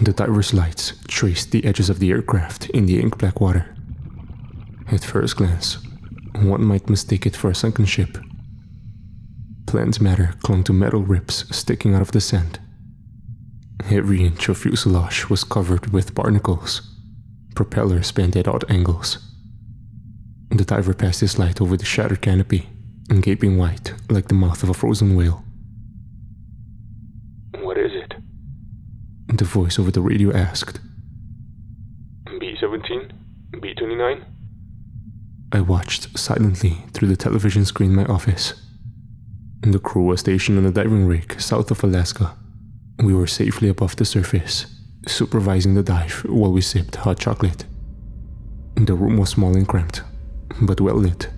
The diver's lights traced the edges of the aircraft in the ink-black water. At first glance, one might mistake it for a sunken ship. Plant matter clung to metal ribs sticking out of the sand. Every inch of fuselage was covered with barnacles, propellers bent at odd angles. The diver passed his light over the shattered canopy, gaping wide like the mouth of a frozen whale. "What is it?" The voice over the radio asked. B-17? B-29? I watched silently through the television screen in my office. The crew was stationed on a diving rig south of Alaska. We were safely above the surface, supervising the dive while we sipped hot chocolate. The room was small and cramped, but well lit.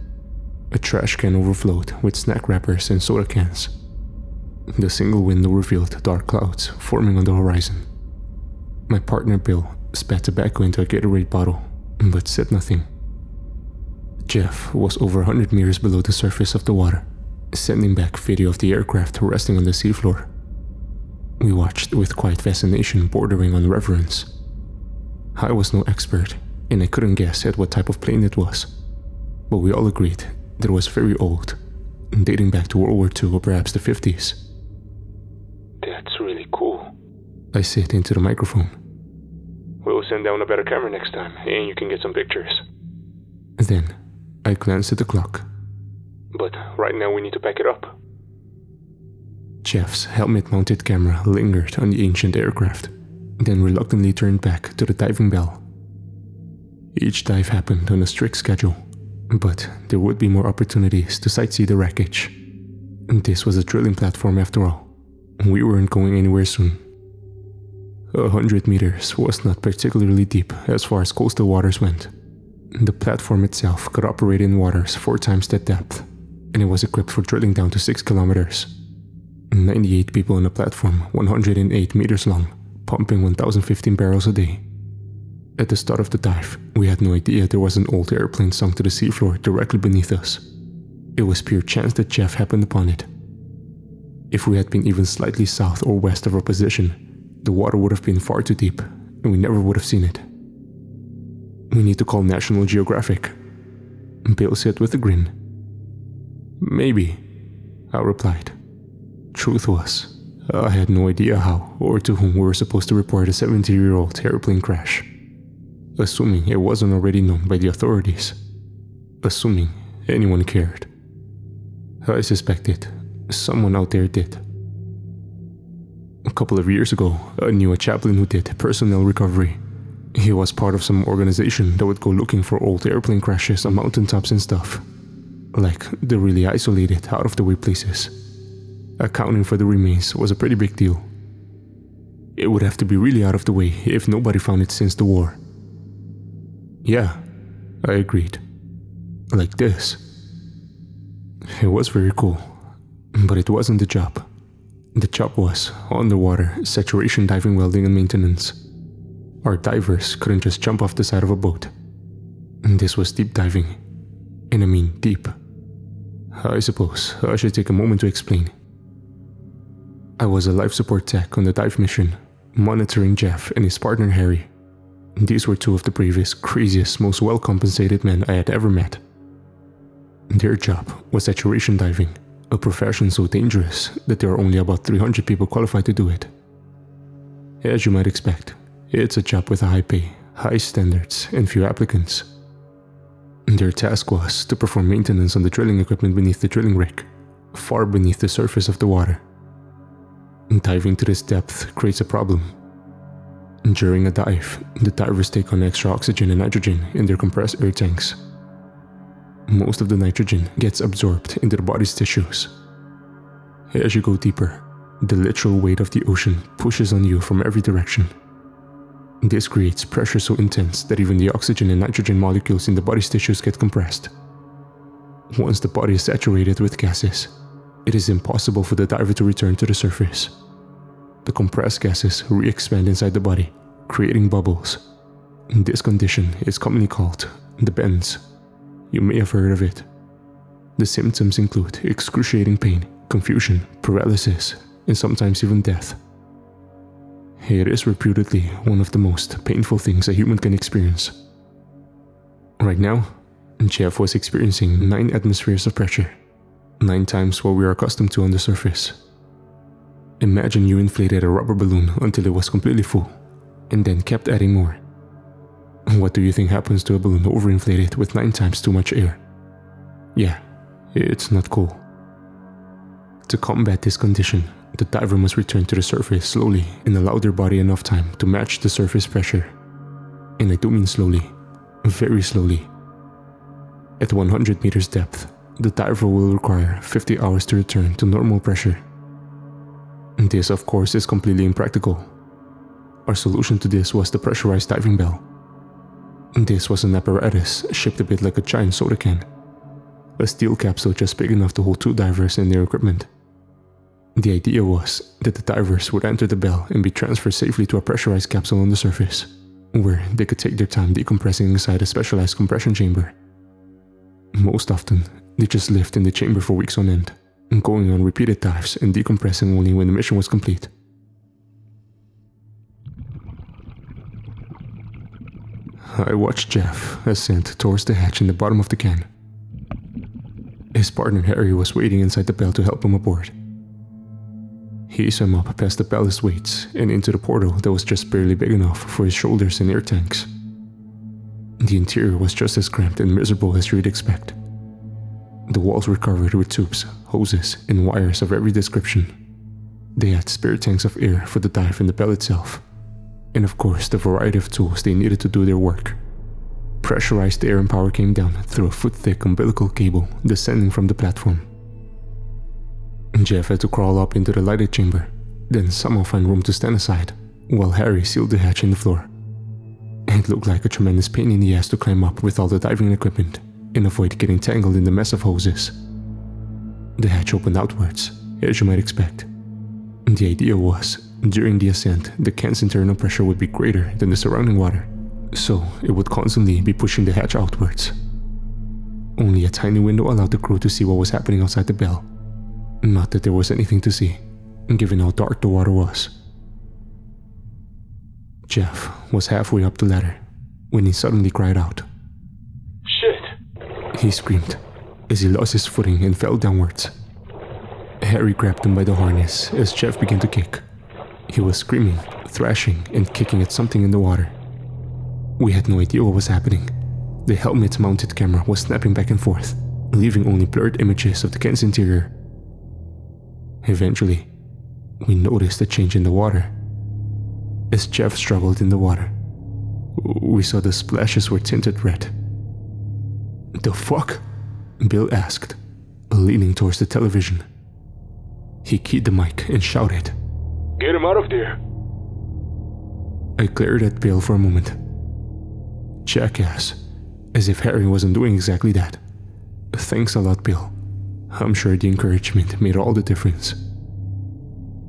A trash can overflowed with snack wrappers and soda cans. The single window revealed dark clouds forming on the horizon. My partner Bill spat tobacco into a Gatorade bottle, but said nothing. Jeff was over 100 meters below the surface of the water, sending back video of the aircraft resting on the seafloor. We watched with quiet fascination bordering on reverence. I was no expert, and I couldn't guess at what type of plane it was, but we all agreed that it was very old, dating back to World War II or perhaps the 50s. "That's really cool," I said into the microphone. "We'll send down a better camera next time, and you can get some pictures." Then, I glanced at the clock. "But right now we need to pack it up." Jeff's helmet-mounted camera lingered on the ancient aircraft, then reluctantly turned back to the diving bell. Each dive happened on a strict schedule, but there would be more opportunities to sightsee the wreckage. This was a drilling platform after all. We weren't going anywhere soon. 100 meters was not particularly deep as far as coastal waters went. The platform itself could operate in waters 4 times that depth, and it was equipped for drilling down to 6 kilometers. 98 people on the platform, 108 meters long, pumping 1,015 barrels a day. At the start of the dive, we had no idea there was an old airplane sunk to the seafloor directly beneath us. It was pure chance that Jeff happened upon it. If we had been even slightly south or west of our position, the water would have been far too deep, and we never would have seen it. "We need to call National Geographic," Bill said with a grin. "Maybe," I replied. Truth was, I had no idea how or to whom we were supposed to report a 70-year-old airplane crash. Assuming it wasn't already known by the authorities. Assuming anyone cared. I suspected someone out there did. A couple of years ago, I knew a chaplain who did personnel recovery. He was part of some organization that would go looking for old airplane crashes on mountaintops and stuff. Like the really isolated, out-of-the-way places. Accounting for the remains was a pretty big deal. It would have to be really out of the way if nobody found it since the war. Yeah, I agreed. Like this. It was very cool, but it wasn't the job. The job was underwater, saturation diving, welding and maintenance. Our divers couldn't just jump off the side of a boat. This was deep diving. And I mean deep. I suppose I should take a moment to explain. I was a life support tech on the dive mission, monitoring Jeff and his partner Harry. These were 2 of the bravest, craziest, most well-compensated men I had ever met. Their job was saturation diving, a profession so dangerous that there are only about 300 people qualified to do it. As you might expect, it's a job with a high pay, high standards, and few applicants. Their task was to perform maintenance on the drilling equipment beneath the drilling rig, far beneath the surface of the water. Diving to this depth creates a problem. During a dive, the divers take on extra oxygen and nitrogen in their compressed air tanks. Most of the nitrogen gets absorbed into the body's tissues. As you go deeper, the literal weight of the ocean pushes on you from every direction. This creates pressure so intense that even the oxygen and nitrogen molecules in the body's tissues get compressed. Once the body is saturated with gases, it is impossible for the diver to return to the surface. The compressed gases re-expand inside the body, creating bubbles. This condition is commonly called the bends. You may have heard of it. The symptoms include excruciating pain, confusion, paralysis, and sometimes even death. It is reputedly one of the most painful things a human can experience. Right now, Jeff was experiencing 9 atmospheres of pressure, 9 times what we are accustomed to on the surface. Imagine you inflated a rubber balloon until it was completely full, and then kept adding more. What do you think happens to a balloon overinflated with 9 times too much air? Yeah, it's not cool. To combat this condition, the diver must return to the surface slowly and allow their body enough time to match the surface pressure. And I do mean slowly, very slowly. At 100 meters depth, the diver will require 50 hours to return to normal pressure. This, of course, is completely impractical. Our solution to this was the pressurized diving bell. This was an apparatus shaped a bit like a giant soda can, a steel capsule just big enough to hold 2 divers and their equipment. The idea was that the divers would enter the bell and be transferred safely to a pressurized capsule on the surface, where they could take their time decompressing inside a specialized compression chamber. Most often, they just lived in the chamber for weeks on end, going on repeated dives and decompressing only when the mission was complete. I watched Jeff ascend towards the hatch in the bottom of the can. His partner Harry was waiting inside the bell to help him aboard. He swam up past the ballast weights and into the portal that was just barely big enough for his shoulders and air tanks. The interior was just as cramped and miserable as you'd expect. The walls were covered with tubes, hoses, and wires of every description. They had spare tanks of air for the dive in the bell itself, and of course the variety of tools they needed to do their work. Pressurized air and power came down through a foot-thick umbilical cable descending from the platform. Jeff had to crawl up into the lighted chamber, then somehow find room to stand aside, while Harry sealed the hatch in the floor. It looked like a tremendous pain in the ass to climb up with all the diving equipment and avoid getting tangled in the mess of hoses. The hatch opened outwards, as you might expect. The idea was, during the ascent, the can's internal pressure would be greater than the surrounding water, so it would constantly be pushing the hatch outwards. Only a tiny window allowed the crew to see what was happening outside the bell. Not that there was anything to see, given how dark the water was. Jeff was halfway up the ladder when he suddenly cried out. Shit! He screamed as he lost his footing and fell downwards. Harry grabbed him by the harness as Jeff began to kick. He was screaming, thrashing, and kicking at something in the water. We had no idea what was happening. The helmet-mounted camera was snapping back and forth, leaving only blurred images of the can's interior. Eventually, we noticed a change in the water. As Jeff struggled in the water, we saw the splashes were tinted red. "The fuck?" Bill asked, leaning towards the television. He keyed the mic and shouted, Get him out of there! I glared at Bill for a moment. Jackass, as if Harry wasn't doing exactly that. Thanks a lot, Bill. I'm sure the encouragement made all the difference.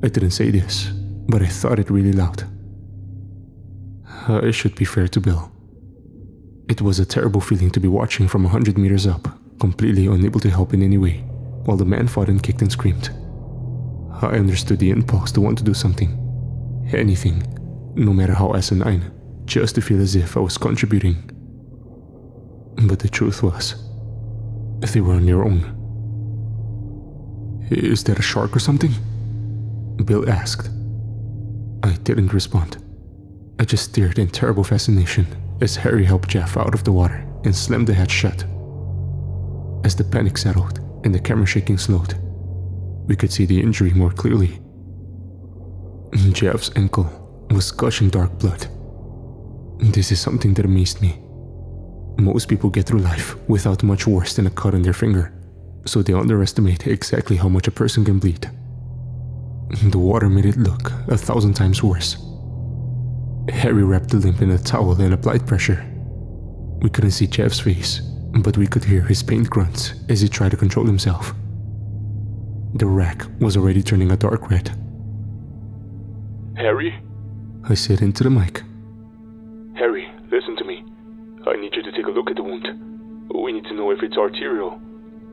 I didn't say this, but I thought it really loud. I should be fair to Bill. It was a terrible feeling to be watching from 100 meters up, completely unable to help in any way, while the man fought and kicked and screamed. I understood the impulse to want to do something. Anything, no matter how asinine, just to feel as if I was contributing. But the truth was, they were on their own. "Is that a shark or something?" Bill asked. I didn't respond. I just stared in terrible fascination as Harry helped Jeff out of the water and slammed the hatch shut. As the panic settled and the camera shaking slowed, we could see the injury more clearly. Jeff's ankle was gushing dark blood. This is something that amazed me. Most people get through life without much worse than a cut on their finger, so they underestimate exactly how much a person can bleed. The water made it look 1,000 times worse. Harry wrapped the limp in a towel and applied pressure. We couldn't see Jeff's face, but we could hear his pained grunts as he tried to control himself. The rack was already turning a dark red. Harry? I said into the mic. Harry, listen to me. I need you to take a look at the wound. We need to know if it's arterial.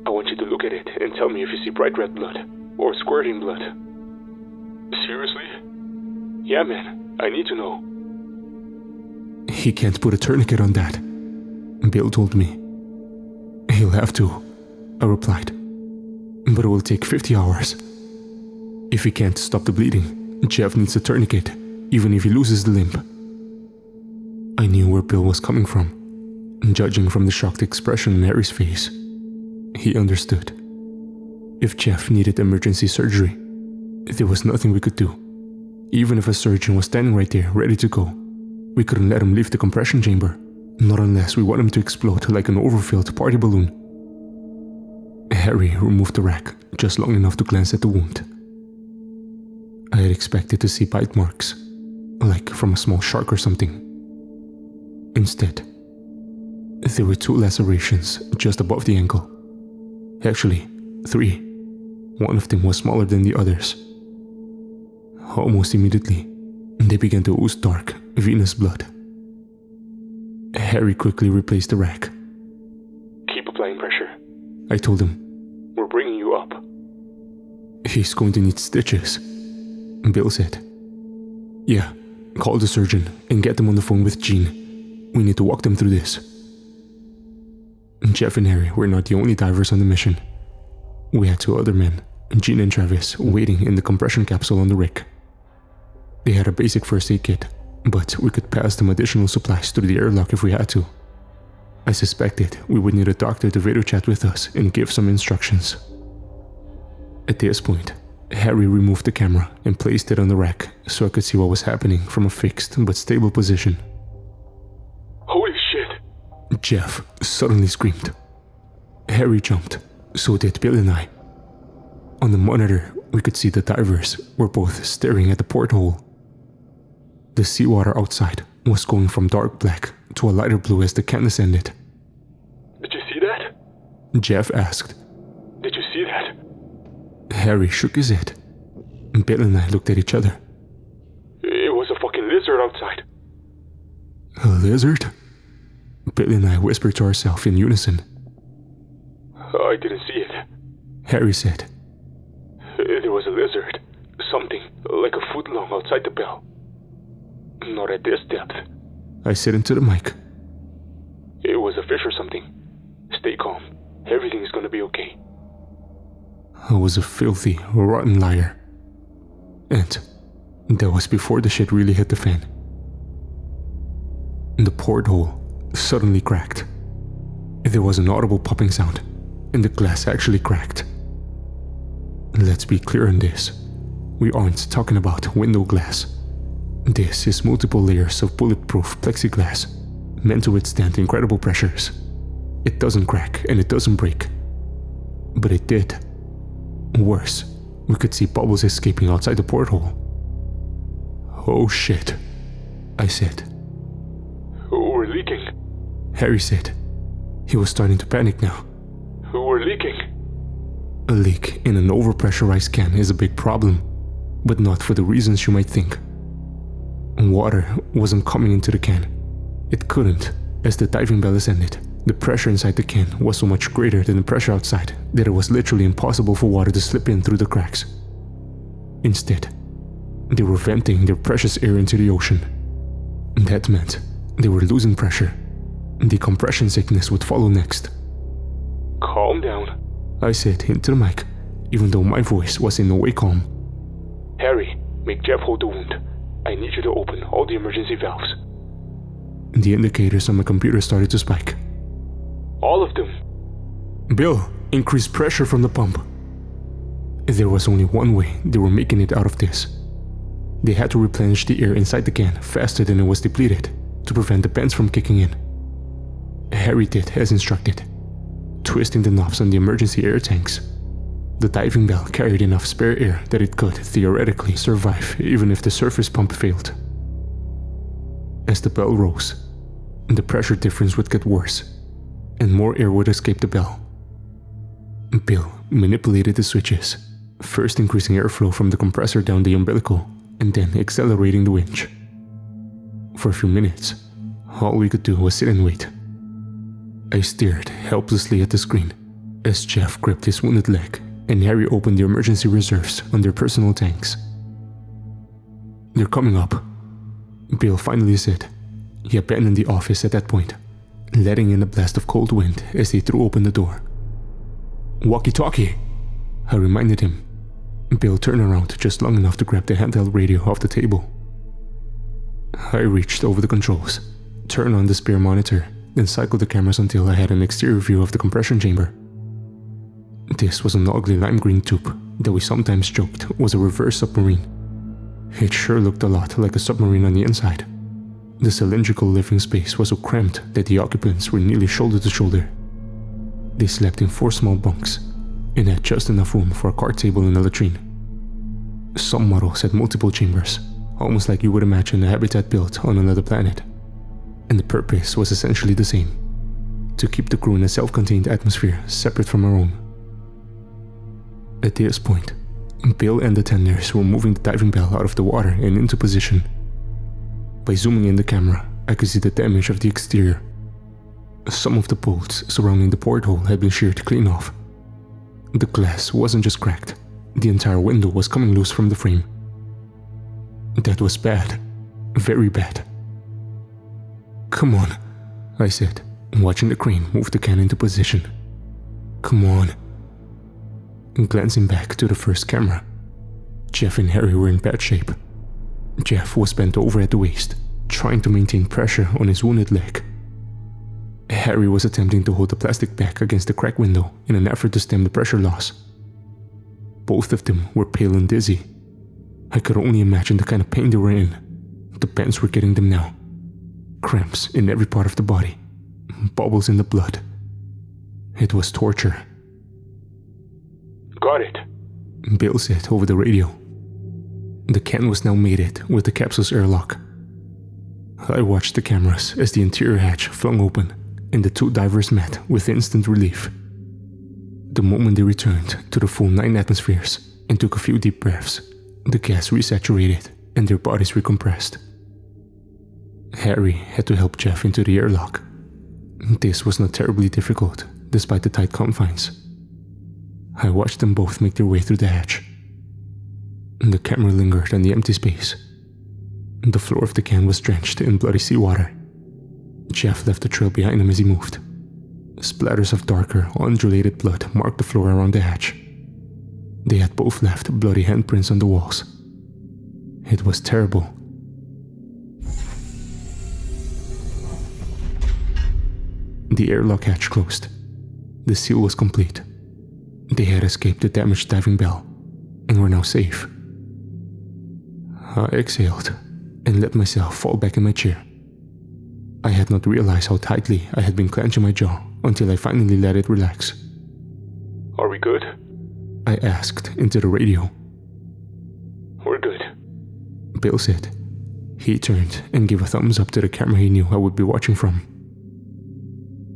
I want you to look at it and tell me if you see bright red blood or squirting blood. Seriously? Yeah, man. I need to know. He can't put a tourniquet on that, Bill told me. He'll have to, I replied. But it will take 50 hours. If he can't stop the bleeding, Jeff needs a tourniquet, even if he loses the limb. I knew where Bill was coming from. Judging from the shocked expression on Harry's face, he understood. If Jeff needed emergency surgery, there was nothing we could do. Even if a surgeon was standing right there, ready to go, we couldn't let him leave the compression chamber, not unless we want him to explode like an overfilled party balloon. Harry removed the rack just long enough to glance at the wound. I had expected to see bite marks, like from a small shark or something. Instead, there were 2 lacerations just above the ankle. Actually, 3. One of them was smaller than the others. Almost immediately, they began to ooze dark, venous blood. Harry quickly replaced the rack. Keep applying pressure, I told him. We're bringing you up. He's going to need stitches, Bill said. Yeah, call the surgeon and get them on the phone with Jean. We need to walk them through this. Jeff and Harry were not the only divers on the mission. We had 2 other men, Jean and Travis, waiting in the compression capsule on the rig. They had a basic first aid kit, but we could pass them additional supplies through the airlock if we had to. I suspected we would need a doctor to video chat with us and give some instructions. At this point, Harry removed the camera and placed it on the rack so I could see what was happening from a fixed but stable position. Holy shit! Jeff suddenly screamed. Harry jumped, so did Bill and I. On the monitor, we could see the divers were both staring at the porthole. The seawater outside was going from dark black to a lighter blue as the can ascended. Did you see that? Jeff asked. Did you see that? Harry shook his head. Bill and I looked at each other. It was a fucking lizard outside. A lizard? Bill and I whispered to ourselves in unison. I didn't see it, Harry said. There was a lizard. Something like a foot long outside the bell. Not at this depth. I said into the mic. It was a fish or something. Stay calm. Everything is gonna be okay. I was a filthy, rotten liar. And that was before the shit really hit the fan. The porthole suddenly cracked. There was an audible popping sound, and the glass actually cracked. Let's be clear on this. We aren't talking about window glass. This is multiple layers of bulletproof plexiglass, meant to withstand incredible pressures. It doesn't crack and it doesn't break. But it did. Worse, we could see bubbles escaping outside the porthole. Oh shit, I said. We're leaking, Harry said. He was starting to panic now. We're leaking. A leak in an overpressurized can is a big problem, but not for the reasons you might think. Water wasn't coming into the can. It couldn't, as the diving bell ascended. The pressure inside the can was so much greater than the pressure outside that it was literally impossible for water to slip in through the cracks. Instead, they were venting their precious air into the ocean. That meant they were losing pressure. Decompression sickness would follow next. Calm down, I said into the mic, even though my voice was in no way calm. Harry, make Jeff hold the wound. I need you to open all the emergency valves. The indicators on my computer started to spike. All of them. Bill, increase pressure from the pump. There was only one way they were making it out of this. They had to replenish the air inside the can faster than it was depleted to prevent the vents from kicking in. Harry did as instructed, twisting the knobs on the emergency air tanks. The diving bell carried enough spare air that it could theoretically survive even if the surface pump failed. As the bell rose, the pressure difference would get worse, and more air would escape the bell. Bill manipulated the switches, first increasing airflow from the compressor down the umbilical, and then accelerating the winch. For a few minutes, all we could do was sit and wait. I stared helplessly at the screen as Jeff gripped his wounded leg and Harry opened the emergency reserves on their personal tanks. They're coming up, Bill finally said. He abandoned the office at that point, letting in a blast of cold wind as they threw open the door. "Walkie-talkie," I reminded him. Bill turned around just long enough to grab the handheld radio off the table. I reached over the controls, turned on the spare monitor, then cycled the cameras until I had an exterior view of the compression chamber. This was an ugly lime green tube that we sometimes joked was a reverse submarine. It sure looked a lot like a submarine on the inside. The cylindrical living space was so cramped that the occupants were nearly shoulder to shoulder. They slept in 4 small bunks and had just enough room for a card table and a latrine. Some models had multiple chambers, almost like you would imagine a habitat built on another planet. And the purpose was essentially the same: to keep the crew in a self-contained atmosphere separate from our own. At this point, Bill and the tenders were moving the diving bell out of the water and into position. By zooming in the camera, I could see the damage of the exterior. Some of the bolts surrounding the porthole had been sheared clean off. The glass wasn't just cracked, the entire window was coming loose from the frame. That was bad. Very bad. "Come on," I said, watching the crane move the can into position. "Come on." Glancing back to the first camera, Jeff and Harry were in bad shape. Jeff was bent over at the waist, trying to maintain pressure on his wounded leg. Harry was attempting to hold the plastic back against the crack window in an effort to stem the pressure loss. Both of them were pale and dizzy. I could only imagine the kind of pain they were in. The bends were getting them now. Cramps in every part of the body. Bubbles in the blood. It was torture. "Got it," Bill said over the radio. The can was now mated with the capsule's airlock. I watched the cameras as the interior hatch flung open and the 2 divers met with instant relief. The moment they returned to the full 9 atmospheres and took a few deep breaths, the gas resaturated and their bodies recompressed. Harry had to help Jeff into the airlock. This was not terribly difficult, despite the tight confines. I watched them both make their way through the hatch. The camera lingered on the empty space. The floor of the can was drenched in bloody seawater. Jeff left a trail behind him as he moved. Splatters of darker, undulated blood marked the floor around the hatch. They had both left bloody handprints on the walls. It was terrible. The airlock hatch closed. The seal was complete. They had escaped the damaged diving bell and were now safe. I exhaled and let myself fall back in my chair. I had not realized how tightly I had been clenching my jaw until I finally let it relax. "Are we good?" I asked into the radio. "We're good," Bill said. He turned and gave a thumbs up to the camera he knew I would be watching from.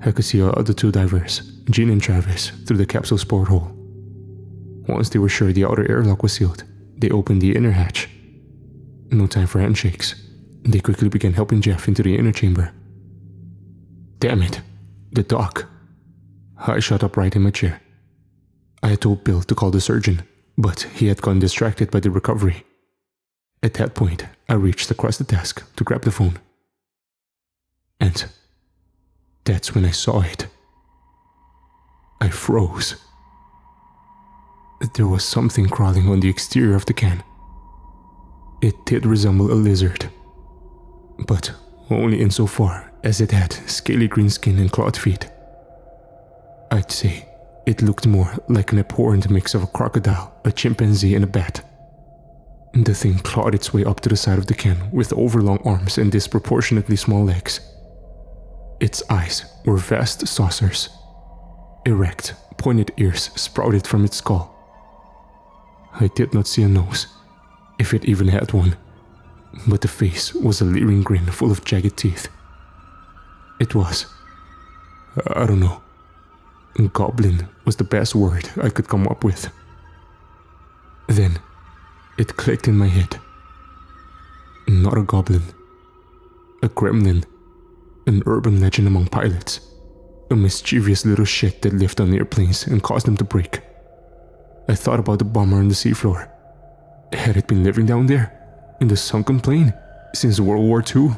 I could see our other 2 divers, Gene and Travis, through the capsule's porthole. Once they were sure the outer airlock was sealed, they opened the inner hatch. No time for handshakes. They quickly began helping Jeff into the inner chamber. Damn it, the doc. I shot upright in my chair. I had told Bill to call the surgeon, but he had gone distracted by the recovery. At that point, I reached across the desk to grab the phone. And that's when I saw it. I froze. There was something crawling on the exterior of the can. It did resemble a lizard, but only insofar as it had scaly green skin and clawed feet. I'd say it looked more like an abhorrent mix of a crocodile, a chimpanzee, and a bat. The thing clawed its way up to the side of the can with overlong arms and disproportionately small legs. Its eyes were vast saucers. Erect, pointed ears sprouted from its skull. I did not see a nose, if it even had one, but the face was a leering grin full of jagged teeth. It was, I don't know, goblin was the best word I could come up with. Then, it clicked in my head. Not a goblin. A gremlin. An urban legend among pilots. A mischievous little shit that lived on airplanes and caused them to break. I thought about the bomber on the seafloor. Had it been living down there? In the sunken plane? since World War II.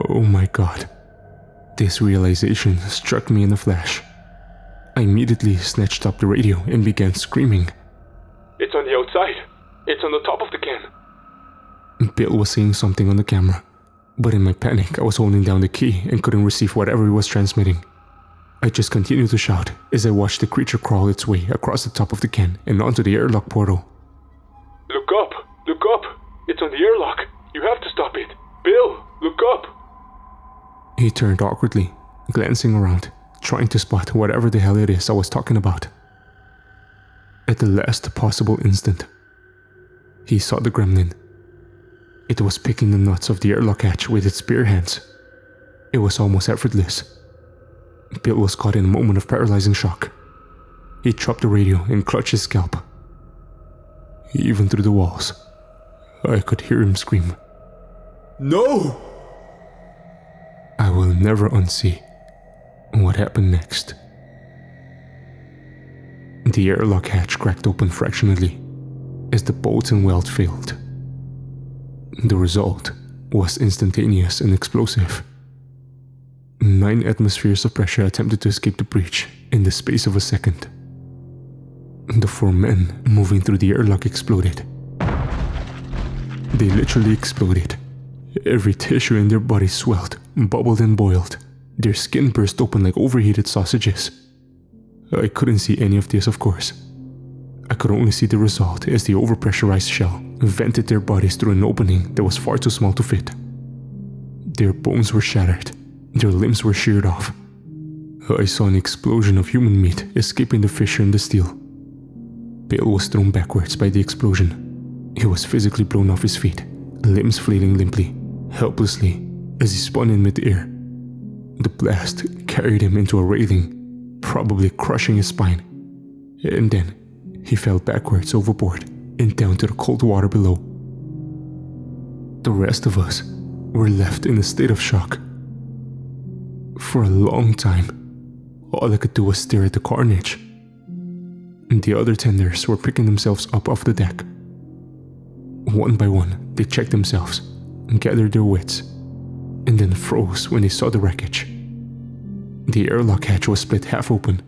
Oh my god. This realization struck me in a flash. I immediately snatched up the radio and began screaming. It's on the outside. It's on the top of the can. Bill was saying something on the camera, but in my panic I was holding down the key and couldn't receive whatever he was transmitting. I just continued to shout as I watched the creature crawl its way across the top of the can and onto the airlock portal. Look up! Look up! It's on the airlock! You have to stop it! Bill, look up! He turned awkwardly, glancing around, trying to spot whatever the hell it is I was talking about. At the last possible instant, he saw the gremlin. It was picking the nuts of the airlock hatch with its bare hands. It was almost effortless. Bill was caught in a moment of paralyzing shock. He dropped the radio and clutched his scalp. Even through the walls, I could hear him scream, "No!" I will never unsee what happened next. The airlock hatch cracked open fractionally as the bolts and weld failed. The result was instantaneous and explosive. 9 atmospheres of pressure attempted to escape the breach in the space of a second. The 4 men moving through the airlock exploded. They literally exploded. Every tissue in their body swelled, bubbled and boiled. Their skin burst open like overheated sausages. I couldn't see any of this, of course. I could only see the result as the overpressurized shell vented their bodies through an opening that was far too small to fit. Their bones were shattered. Their limbs were sheared off. I saw an explosion of human meat escaping the fissure in the steel. Bill was thrown backwards by the explosion. He was physically blown off his feet, limbs flailing limply, helplessly, as he spun in mid-air. The blast carried him into a railing, probably crushing his spine. And then he fell backwards overboard and down to the cold water below. The rest of us were left in a state of shock. For a long time, all I could do was stare at the carnage. The other tenders were picking themselves up off the deck. One by one, they checked themselves, gathered their wits, and then froze when they saw the wreckage. The airlock hatch was split half open.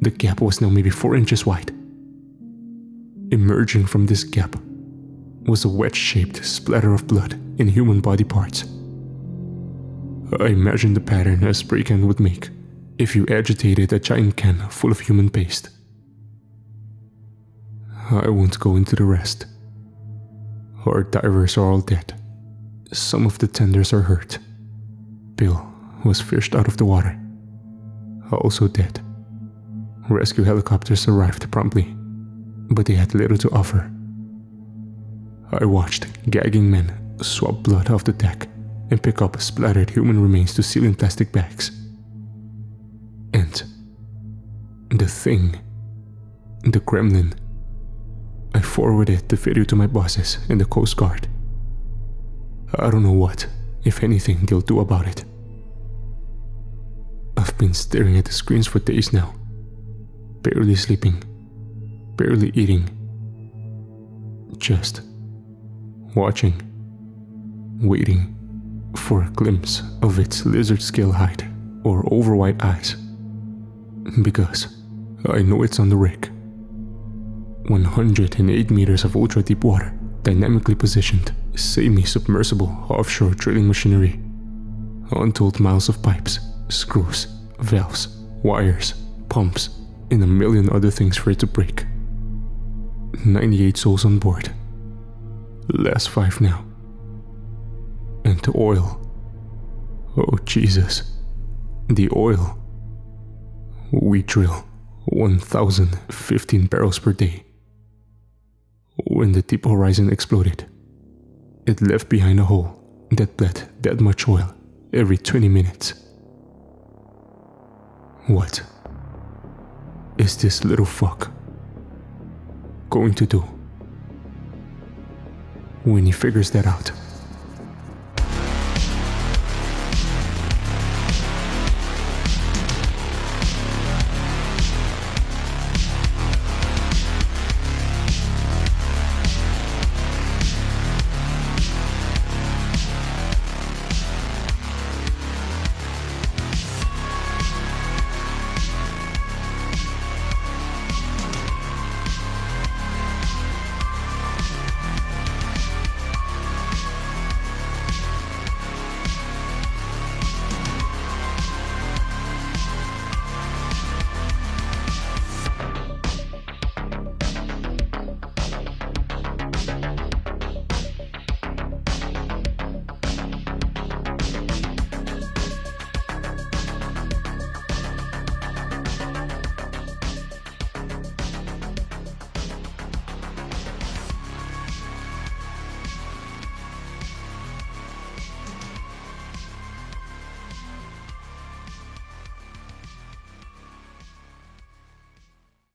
The gap was now maybe 4 inches wide. Emerging from this gap was a wedge-shaped splatter of blood and human body parts. I imagined the pattern a spray can would make if you agitated a giant can full of human paste. I won't go into the rest. Our divers are all dead. Some of the tenders are hurt. Bill was fished out of the water, also dead. Rescue helicopters arrived promptly, but they had little to offer. I watched gagging men swab blood off the deck and pick up splattered human remains to seal in plastic bags. And the thing, the gremlin, I forwarded the video to my bosses in the Coast Guard. I don't know what, if anything, they'll do about it. I've been staring at the screens for days now, barely sleeping, barely eating, just watching, waiting for a glimpse of its lizard-scale hide or over-wide eyes, because I know it's on the rig. 108 meters of ultra-deep water, dynamically positioned, semi-submersible offshore drilling machinery, untold miles of pipes, screws, valves, wires, pumps, and a million other things for it to break. 98 souls on board. Last 5 now. And the oil. Oh Jesus. The oil. We drill 1,015 barrels per day. When the deep horizon exploded, it left behind a hole that bled that much oil every 20 minutes. What is this little fuck going to do when he figures that out?